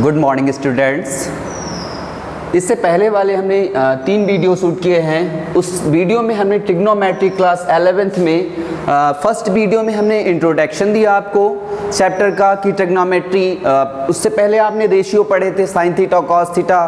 Good morning students. इससे पहले वाले हमने 3 वीडियो शूट किए हैं। उस वीडियो में हमने ट्रिग्नोमेट्री क्लास 11th में फर्स्ट वीडियो में हमने इंट्रोडक्शन दिया आपको चैप्टर का कि ट्रिग्नोमेट्री। उससे पहले आपने रेशियो पढ़े थे, साइन थीटा कॉस थीटा।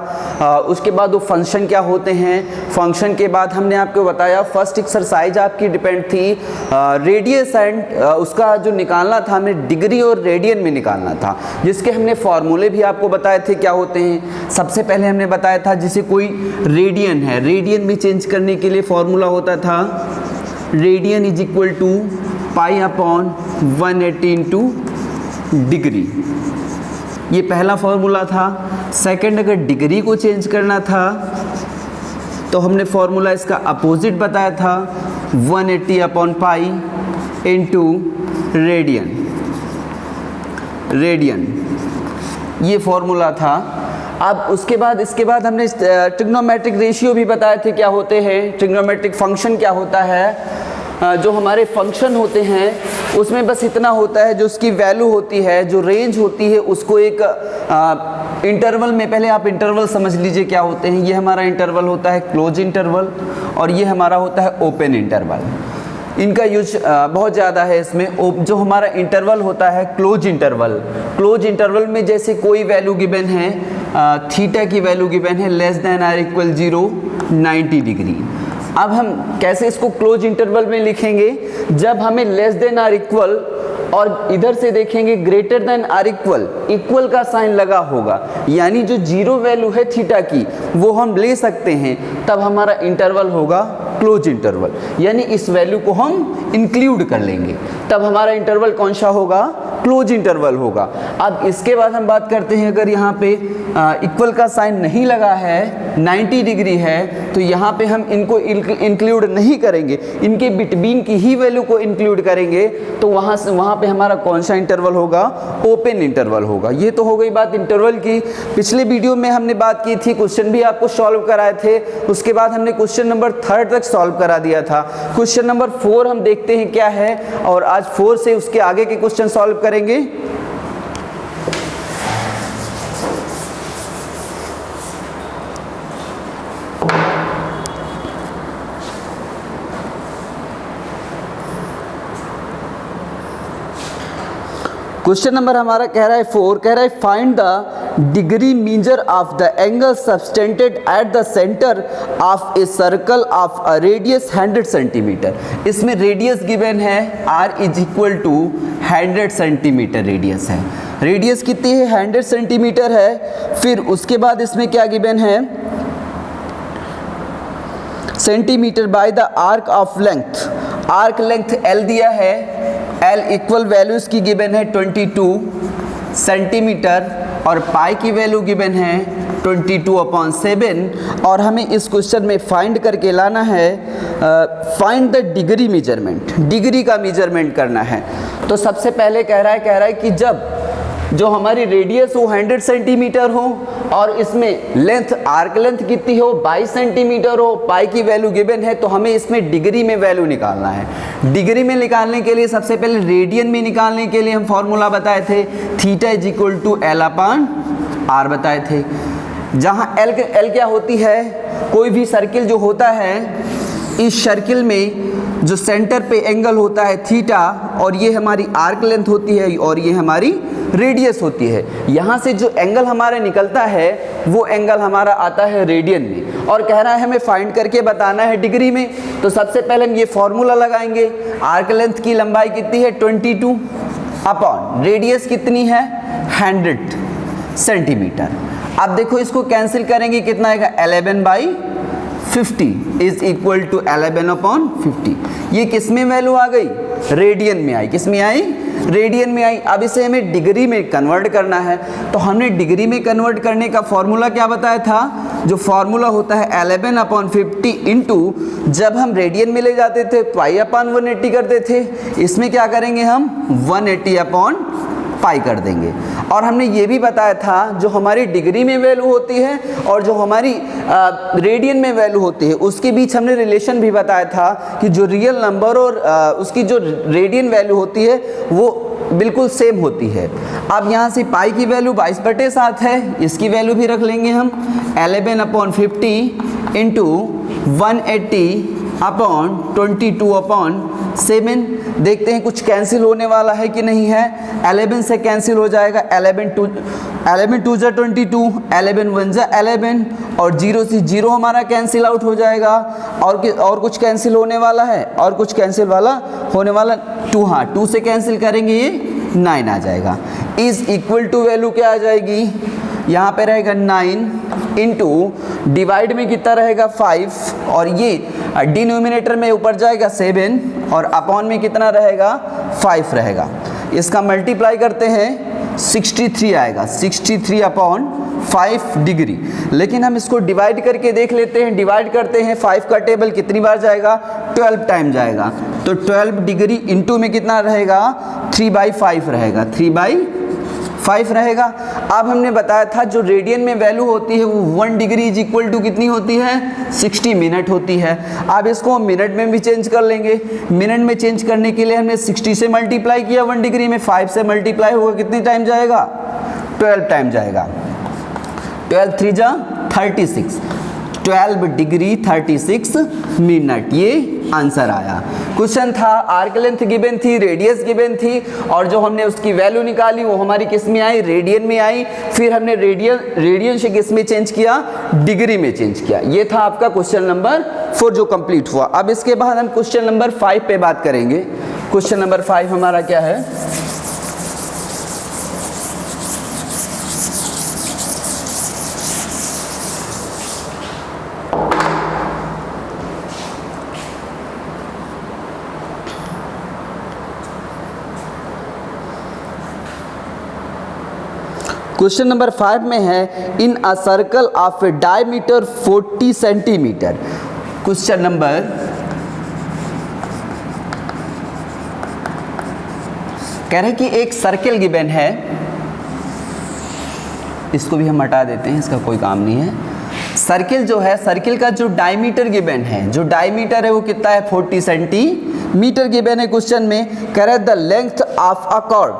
उसके बाद वो फंक्शन क्या होते हैं। फंक्शन के बाद हमने आपको बताया फर्स्ट एक्सरसाइज आपकी डिपेंड थी रेडियस एंड उसका जो निकालना था हमें डिग्री और रेडियन में निकालना था, जिसके हमने फॉर्मूले भी आपको बताए थे क्या होते हैं। सबसे पहले हमने बताया था जैसे कोई रेडियन है, रेडियन में चेंज करने के लिए फॉर्मूला होता था radian is equal to pi upon 180 into degree. ये पहला फॉर्मूला था। सेकंड, अगर डिग्री को चेंज करना था तो हमने फॉर्मूला इसका अपोजिट बताया था 180 अपॉन पाई इंटू रेडियन। ये फॉर्मूला था। अब उसके बाद इसके बाद हमने ट्रिग्नोमेट्रिक रेशियो भी बताए थे क्या होते हैं, ट्रिग्नोमेट्रिक फंक्शन क्या होता है। जो हमारे फंक्शन होते हैं उसमें बस इतना होता है, जो उसकी वैल्यू होती है, जो रेंज होती है, उसको एक इंटरवल में, पहले आप इंटरवल समझ लीजिए क्या होते हैं। ये हमारा इंटरवल होता है क्लोज इंटरवल और ये हमारा होता है ओपन इंटरवल। इनका यूज बहुत ज़्यादा है इसमें। जो हमारा इंटरवल होता है क्लोज इंटरवल में जैसे कोई वैल्यू गिवन है, थीटा की वैल्यू गिवन है less than or equal 0 90 degree. अब हम कैसे इसको क्लोज इंटरवल में लिखेंगे, जब हमें लेस देन आर इक्वल और इधर से देखेंगे ग्रेटर देन आर इक्वल का साइन लगा होगा, यानी जो 0 वैल्यू है थीटा की वो हम ले सकते हैं, तब हमारा इंटरवल होगा क्लोज इंटरवल, यानी इस वैल्यू को हम इंक्लूड कर लेंगे, तब हमारा इंटरवल कौन सा होगा, क्लोज इंटरवल होगा। अब इसके बाद हम बात करते हैं, अगर यहाँ पे इक्वल का साइन नहीं लगा है, 90 डिग्री है, तो यहाँ पे हम इनको इंक्लूड नहीं करेंगे, इनके बिटवीन की ही वैल्यू को इंक्लूड करेंगे, तो वहाँ पे हमारा कौन सा इंटरवल होगा, ओपन इंटरवल होगा। ये तो हो गई बात इंटरवल की। पिछले वीडियो में हमने बात की थी, क्वेश्चन भी आपको सॉल्व कराए थे, उसके बाद हमने क्वेश्चन नंबर 3 तक सॉल्व करा दिया था। क्वेश्चन नंबर 4 हम देखते हैं क्या है, और आज 4 से उसके आगे के क्वेश्चन सॉल्व करेंगे। क्वेश्चन नंबर हमारा कह रहा है 4, कह रहा है find the degree measure of the angle subtended at the centre of a circle of a radius 100 centimetre. इसमें रेडियस गिवन है r is equal to 100 centimetre radius है। रेडियस कितनी है, 100 सेंटीमीटर है। फिर उसके बाद इसमें क्या गिवन है, centimetre by the arc of length. Arc length l दिया है, l इक्वल वैल्यूज की गिवन है 22 सेंटीमीटर और पाई की वैल्यू गिवन है 22/7। और हमें इस क्वेश्चन में फाइंड करके लाना है, find the degree measurement, degree का मेजरमेंट करना है। तो सबसे पहले कह रहा है कि जब जो हमारी रेडियस हो 100 सेंटीमीटर हो और इसमें लेंथ, आर्क लेंथ कितनी हो 22 सेंटीमीटर हो, पाई की वैल्यू गिवन है, तो हमें इसमें डिग्री में वैल्यू निकालना है। डिग्री में निकालने के लिए सबसे पहले रेडियन में निकालने के लिए हम फॉर्मूला बताए थे theta is equal to L upon R बताए थे। जहाँ L क्या होती है, कोई भी सर्किल जो होता है, इस सर्किल में जो सेंटर पे एंगल होता है थीटा, और ये हमारी आर्क लेंथ होती है और ये हमारी रेडियस होती है। यहाँ से जो एंगल हमारा निकलता है वो एंगल हमारा आता है रेडियन में, और कह रहा है हमें फाइंड करके बताना है डिग्री में। तो सबसे पहले हम ये फॉर्मूला लगाएंगे, आर्क लेंथ की लंबाई कितनी है 22 अपॉन रेडियस कितनी है 100 सेंटीमीटर। अब देखो इसको कैंसिल करेंगे, कितना आएगा 11/50 इज इक्वल टू 11/50। ये किस में वैल्यू आ गई, रेडियन में आई। किस में आई, रेडियन में आई। अब इसे हमें डिग्री में कन्वर्ट करना है, तो हमने डिग्री में कन्वर्ट करने का फॉर्मूला क्या बताया था, जो फॉर्मूला होता है 11/50 इंटू, जब हम रेडियन में ले जाते थे पाई अपॉन 180 करते थे, इसमें क्या करेंगे हम 180/50 पाई कर देंगे। और हमने ये भी बताया था जो हमारी डिग्री में वैल्यू होती है और जो हमारी रेडियन में वैल्यू होती है उसके बीच हमने रिलेशन भी बताया था कि जो रियल नंबर और उसकी जो रेडियन वैल्यू होती है वो बिल्कुल सेम होती है। अब यहाँ से पाई की वैल्यू 22/7 है, इसकी वैल्यू भी रख लेंगे हम 11/50 इंटू 180/22/7। देखते हैं कुछ कैंसिल होने वाला है कि नहीं है। 11 से कैंसिल हो जाएगा, 11 2 जा 22, 11 1 जा 11 और 0 से 0 हमारा कैंसिल आउट हो जाएगा। और कुछ कैंसिल होने वाला है, और कुछ कैंसिल वाला होने वाला 2, हाँ 2 से कैंसिल करेंगे ये 9 आ जाएगा। इज इक्वल टू वैल्यू क्या आ जाएगी, यहाँ पे रहेगा 9 इंटू डिवाइड में कितना रहेगा 5 और ये डिनोमिनेटर में ऊपर जाएगा 7 और अपॉन में कितना रहेगा 5 रहेगा। इसका मल्टीप्लाई करते हैं 63 आएगा, 63/5 डिग्री। लेकिन हम इसको डिवाइड करके देख लेते हैं, डिवाइड करते हैं 5 का टेबल कितनी बार जाएगा 12 टाइम जाएगा, तो 12 डिग्री इंटू में कितना रहेगा 3/5 रहेगा, 3/5 रहेगा। अब हमने बताया था जो रेडियन में वैल्यू होती है वो 1 डिग्री इज इक्वल टू कितनी होती है 60 मिनट होती है। अब इसको हम मिनट में भी चेंज कर लेंगे। मिनट में चेंज करने के लिए हमने 60 से मल्टीप्लाई किया 1 डिग्री में, 5 से मल्टीप्लाई होगा कितने टाइम जाएगा 12 टाइम जाएगा, 12 3 जा 36, 12 डिग्री 36 मिनट, ये आंसर आया। क्वेश्चन था आर्क लेंथ गिवन थी, रेडियस गिवन थी और जो हमने उसकी वैल्यू निकाली वो हमारी किस में आई, रेडियन में आई। फिर हमने रेडियन से किस में चेंज किया, डिग्री में चेंज किया। ये था आपका क्वेश्चन नंबर 4 जो कंप्लीट हुआ। अब इसके बाद हम क्वेश्चन नंबर 5 पे बात करेंगे। क्वेश्चन नंबर 5 हमारा क्या है, क्वेश्चन नंबर 5 में है in a circle of diameter 40 centimetre. Question number कह रहे हैं कि एक सर्कल गिवन है, इसको भी हम हटा देते हैं, इसका कोई काम नहीं है। सर्कल जो है, सर्कल का जो डायमीटर गिवन है, जो डायमीटर है वो कितना है 40 सेंटीमीटर गिवन है। क्वेश्चन में कह रहे हैं the length of a cord,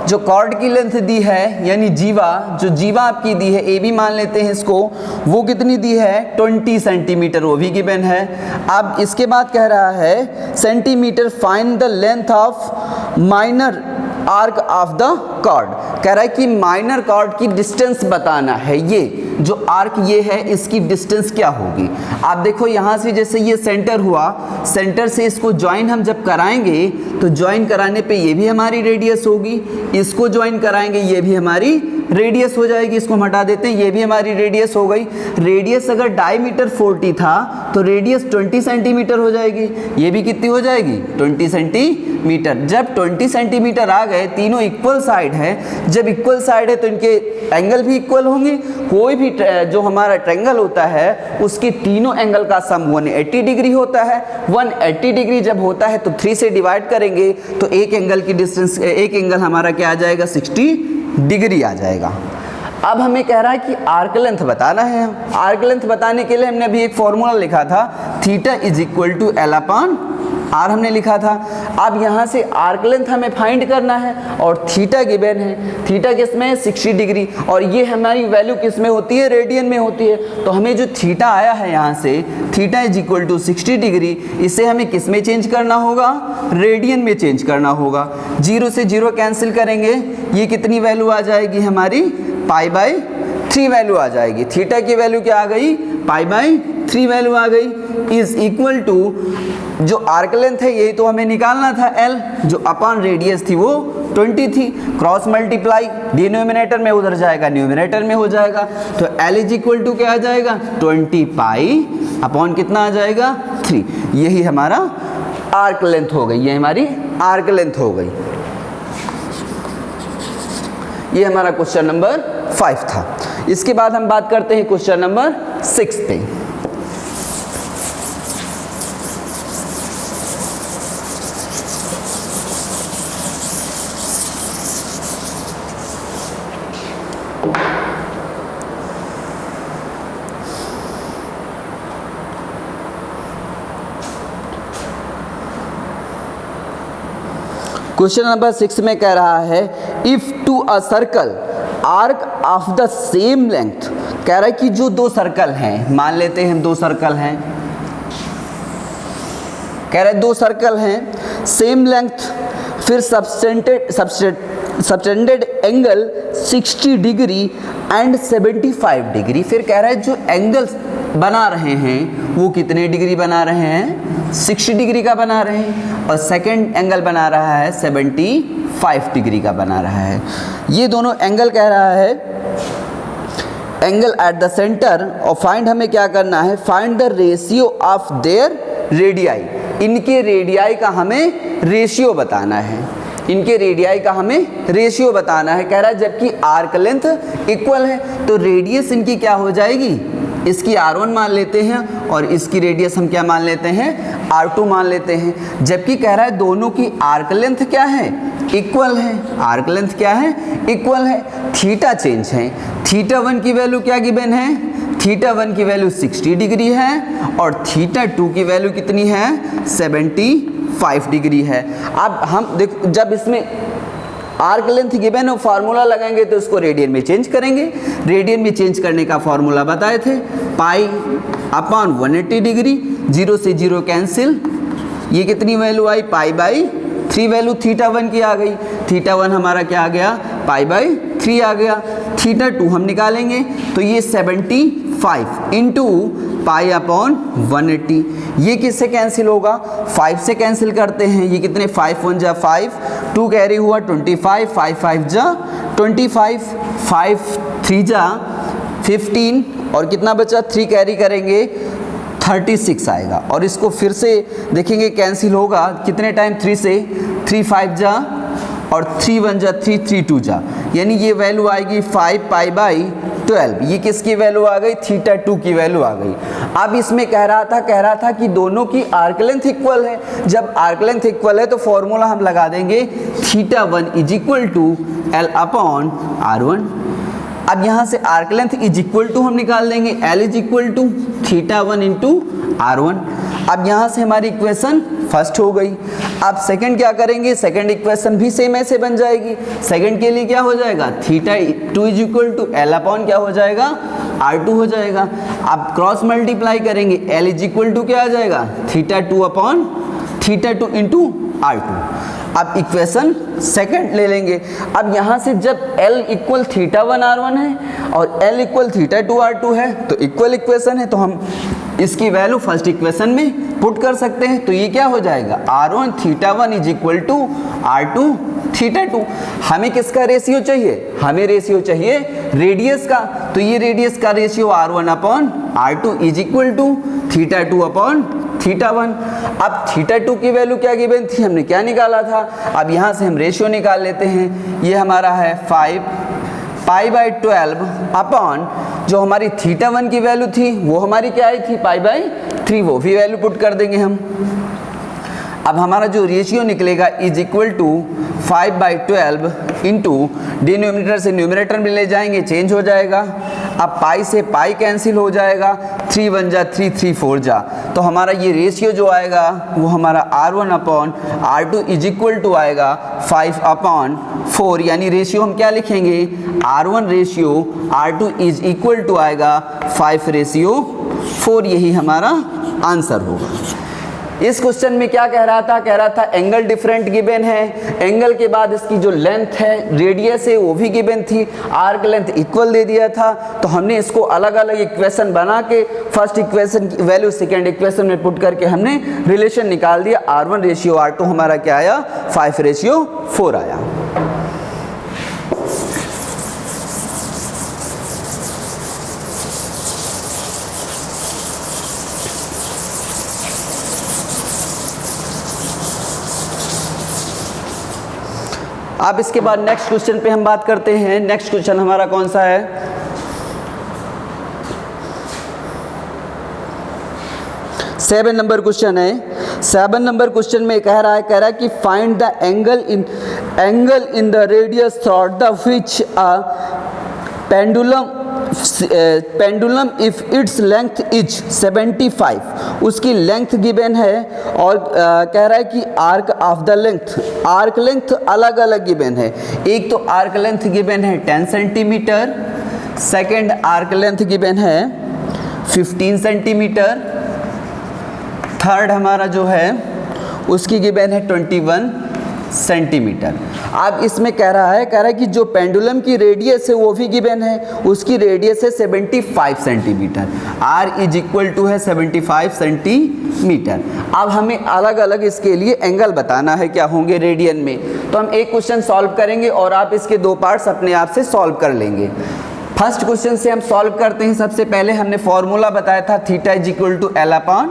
जो कॉर्ड की लेंथ दी है यानी जीवा, जो जीवा आपकी दी है ए भी मान लेते हैं इसको, वो कितनी दी है 20 सेंटीमीटर, वो भी गिवन है। अब इसके बाद कह रहा है centimetre find the length of minor arc of the chord. कह रहा है कि माइनर कॉर्ड की डिस्टेंस बताना है, ये जो आर्क ये है इसकी डिस्टेंस क्या होगी। आप देखो यहाँ से जैसे ये सेंटर हुआ, सेंटर से इसको ज्वाइन हम जब कराएंगे तो ज्वाइन कराने पे ये भी हमारी रेडियस होगी, इसको ज्वाइन कराएंगे ये भी हमारी रेडियस हो जाएगी, इसको हम हटा देते हैं, ये भी हमारी रेडियस हो गई। रेडियस अगर डायमीटर 40 था तो रेडियस 20 सेंटीमीटर हो जाएगी, ये भी कितनी हो जाएगी 20 सेंटीमीटर। जब 20 सेंटीमीटर आ गए, तीनों इक्वल साइड है, जब इक्वल साइड है तो इनके एंगल भी इक्वल होंगे। कोई भी जो हमारा ट्रायंगल होता है उसके तीनों एंगल का सम 180 डिग्री होता है। 180 डिग्री जब होता है तो 3 से डिवाइड करेंगे तो एक एंगल की डिस्टेंस, एक एंगल हमारा क्या आ जाएगा 60 डिग्री आ जाएगा। अब हमें कह रहा है कि आर्क लेंथ बताना है। आर्क लेंथ बताने के लिए हमने अभी एक फॉर्मूला लिखा था, theta is equal to L upon R हमने लिखा था। अब यहाँ से आर्क लेंथ हमें फाइंड करना है और थीटा गिवन है, थीटा किस में है 60 डिग्री और ये हमारी वैल्यू किस में होती है, रेडियन में होती है। तो हमें जो थीटा आया है यहाँ से, theta is equal to 60 degree, इसे हमें किस में चेंज करना होगा, रेडियन में चेंज करना होगा। 0 से 0 कैंसिल करेंगे, ये कितनी वैल्यू आ जाएगी हमारी π/3 वैल्यू आ जाएगी। थीटा की वैल्यू क्या आ गई, π/3 वैल्यू आ गई। इज इक्वल टू जो आर्क लेंथ है यही तो हमें निकालना था l, जो अपॉन रेडियस थी वो 20 थी, क्रॉस मल्टीप्लाई डिनोमिनेटर में उधर जाएगा न्यूमिनेटर में हो जाएगा, तो l इज इक्वल टू क्या आ जाएगा 20 पाई अपॉन कितना आ जाएगा 3। यही हमारा आर्क लेंथ हो गई, ये हमारी आर्क लेंथ हो गई। ये हमारा क्वेश्चन नंबर 5 था। इसके बाद हम बात करते हैं क्वेश्चन नंबर 6 पे। क्वेश्चन नंबर 6 में कह रहा है if two a circle arc of the same length, कह रहा है कि जो दो सर्कल हैं, मान लेते हैं हम दो सर्कल हैं, कह रहा है दो सर्कल हैं सेम लेंथ, फिर subtended angle 60 degree and 75 degree, फिर कह रहा है जो एंगल्स बना रहे हैं वो कितने डिग्री बना रहे हैं, 60 डिग्री का बना रहे हैं, और सेकंड एंगल बना रहा है 75 डिग्री का बना रहा है। ये दोनों एंगल कह रहा है एंगल एट द सेंटर, और फाइंड हमें क्या करना है, find the ratio of their radii, इनके रेडियाई का हमें रेशियो बताना है, इनके रेडियाई का हमें रेशियो बताना है। कह रहा है जबकि आर्क लेंथ इक्वल है तो रेडियस इनकी क्या हो जाएगी, इसकी R1 मान लेते हैं और इसकी रेडियस हम क्या मान लेते हैं, R2 मान लेते हैं। जबकि कह रहा है दोनों की आर्क लेंथ क्या है, इक्वल है, आर्क लेंथ क्या है, इक्वल है, थीटा चेंज है, थीटा 1 की वैल्यू क्या गिवन है, थीटा 1 की वैल्यू 60 डिग्री है और थीटा 2 की वैल्यू कितनी है, 75 डिग्री है। अब हम देखो जब इसमें आर्क लेंथ गिवन और फार्मूला लगाएंगे तो इसको रेडियन में चेंज करेंगे, रेडियन में चेंज करने का फार्मूला बताए थे, पाई अपॉन 180 डिग्री, 0 से 0 कैंसिल, ये कितनी value I, pi by 3 value theta 1 की आ गई, थीटा 1 हमारा क्या आ गया, पाई बाई 3 आ गया, थीटा 2 हम निकालेंगे तो ये 75 इंटू पाई अपॉन 180, ये किससे कैंसिल होगा, 5 से कैंसिल करते हैं, ये कितने 5 1 जा 5, 2 कैरी हुआ 25, 5 5 जा 25, 5 3 जा 15 और कितना बचा 3 कैरी करेंगे 36 आएगा। और इसको फिर से देखेंगे कैंसिल होगा कितने टाइम 3 से, 3 5 जा और 3 1 जा 3 3 2 जा, यानी ये वैल्यू आएगी 5 पाई बाई 12, ये किसकी वैल्यू आ गई, थीटा 2 की वैल्यू आ गई। अब इसमें कह रहा था कि दोनों की आर्क लेंथ इक्वल है, जब आर्क लेंथ इक्वल है तो फॉर्मूला हम लगा देंगे theta 1 is equal to L upon R1। अब यहाँ से arc length is equal to हम निकाल देंगे L is equal to theta 1 into R1। अब यहाँ से हमारी इक्वेशन फर्स्ट हो गई। अब सेकंड क्या करेंगे, सेकंड इक्वेशन भी सेम ऐसे बन जाएगी। सेकंड के लिए क्या हो जाएगा, theta 2 is equal to L upon क्या हो जाएगा, R2 हो जाएगा। अब क्रॉस मल्टीप्लाई करेंगे, एल इज इक्वल टू क्या आ जाएगा, theta 2 upon theta 2 into R2। अब इक्वेशन सेकंड ले लेंगे। अब यहाँ से जब L इक्वल थीटा 1 R1 है और L इक्वल थीटा 2 R2 है तो इक्वल इक्वेशन है, तो हम इसकी वैल्यू फर्स्ट इक्वेशन में पुट कर सकते हैं। तो ये क्या हो जाएगा, R1 theta 1 is equal to R2 theta 2। हमें किसका रेशियो चाहिए, हमें रेशियो चाहिए रेडियस का, तो ये रेडियस का ratio R1 upon R2 is equal to theta 2 upon theta 1। अब थीटा 2 की वैल्यू क्या गिवन थी, हमने क्या निकाला था, अब यहाँ से हम रेशियो निकाल लेते हैं। ये हमारा है 5 पाई बाई 12 अपॉन जो हमारी थीटा 1 की वैल्यू थी वो हमारी क्या आई थी, पाई बाई 3, वो भी वैल्यू पुट कर देंगे हम। अब हमारा जो रेशियो निकलेगा is equal to 5 by 12 into denominator से न्यूमरेटर में ले जाएंगे, चेंज हो जाएगा। अब पाई से पाई कैंसिल हो जाएगा, 3 1 जा 3 3 4 जा, तो हमारा ये रेशियो जो आएगा वो हमारा R1 upon R2 is equal to आएगा 5 अपॉन 4, यानी रेशियो हम क्या लिखेंगे, R1 ratio R2 is equal to आएगा 5 रेशियो 4, यही हमारा आंसर होगा। इस क्वेश्चन में क्या कह रहा था एंगल डिफरेंट गिवन है, एंगल के बाद इसकी जो लेंथ है रेडियस है वो भी गिवन थी, आर्क लेंथ इक्वल दे दिया था, तो हमने इसको अलग अलग इक्वेशन बना के फर्स्ट इक्वेशन की वैल्यू सेकेंड इक्वेशन में पुट करके हमने रिलेशन निकाल दिया। R1 रेशियो R2 हमारा क्या आया, 5 रेशियो 4 आया। अब इसके बाद नेक्स्ट क्वेश्चन पे हम बात करते हैं। नेक्स्ट क्वेश्चन हमारा कौन सा है, सेवन नंबर क्वेश्चन है। 7 नंबर क्वेश्चन में कह रहा है कि find the angle in the radius through the which pendulum if its length is 75, उसकी लेंथ गिवन है और कह रहा है कि arc of the length, arc length अलग अलग गिवन है। एक तो आर्क लेंथ गिवन है 10 centimetre, second arc length given है 15 सेंटीमीटर, थर्ड हमारा जो है उसकी गिवन है 21 सेंटीमीटर। अब इसमें कह रहा है कि जो पेंडुलम की रेडियस है वो भी गिवन है, उसकी रेडियस है 75 centimetre, r is equal to है 75 सेंटीमीटर। अब हमें अलग अलग इसके लिए एंगल बताना है क्या होंगे रेडियन में। तो हम एक क्वेश्चन सॉल्व करेंगे और आप इसके दो पार्ट्स अपने आप से सॉल्व कर लेंगे। फर्स्ट क्वेश्चन से हम सॉल्व करते हैं। सबसे पहले हमने फॉर्मूला बताया था theta is equal to L upon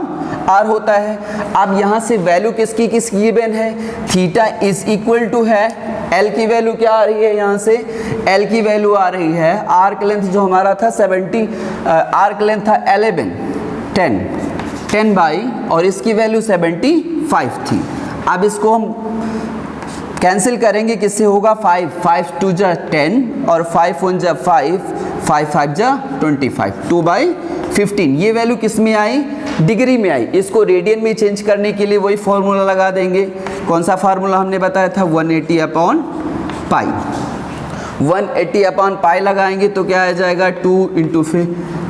R होता है। अब यहाँ से वैल्यू किसकी गिवन है, थीटा इज इक्वल टू है एल की वैल्यू क्या आ रही है, यहाँ से एल की वैल्यू आ रही है आर्क लेंथ जो हमारा था 70, आर्क लेंथ था 11 10 बाई और इसकी वैल्यू 75 थी। अब इसको हम कैंसिल करेंगे, किससे होगा 5 2 जा 10 और 5 1 जा 5 5 जा 25 2/15। ये वैल्यू किस में आई, डिग्री में आई। इसको रेडियन में चेंज करने के लिए वही फॉर्मूला लगा देंगे। कौन सा फार्मूला हमने बताया था, 180 अपॉन पाई। 180 अपॉन पाई लगाएंगे तो क्या आ जाएगा 2 ×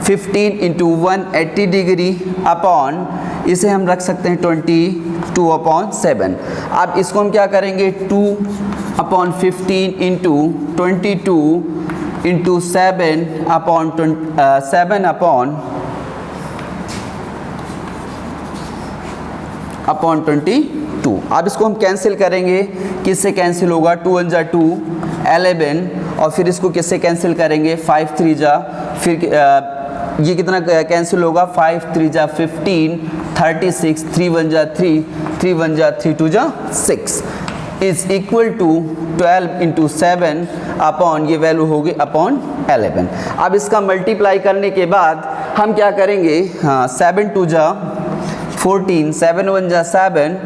15 × 180 डिग्री अपॉन, इसे हम रख सकते हैं 22/7। अब इसको हम क्या करेंगे 2/15 × 22 × 7/22। अब इसको हम कैंसिल करेंगे, किससे कैंसिल होगा 2 1 जा 2 11 और फिर इसको किससे कैंसिल करेंगे 5 3 जा, फिर ये कितना कैंसिल होगा 5 3 जा 15 36 3 1 जा 3 3 1 जा 3 2 जा 6 इज इक्वल टू 12 × 7 अपॉन, ये वैल्यू होगी अपॉन 11। अब इसका मल्टीप्लाई करने के बाद हम क्या करेंगे, हाँ 7 2 जा 14 7 1 जा 7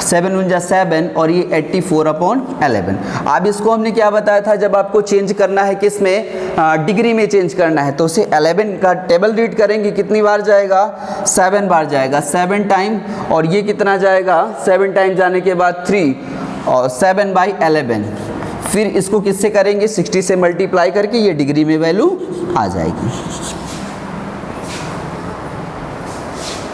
7 1 जा 7 और ये 84/11। अब इसको हमने क्या बताया था, जब आपको चेंज करना है किस में, डिग्री में चेंज करना है तो उसे 11 का टेबल रीड करेंगे, कितनी बार जाएगा 7 बार जाएगा 7 टाइम, और ये कितना जाएगा 7 टाइम जाने के बाद 3 और 7/11। फिर इसको किससे करेंगे 60 से मल्टीप्लाई करके, ये डिग्री में वैल्यू आ जाएगी।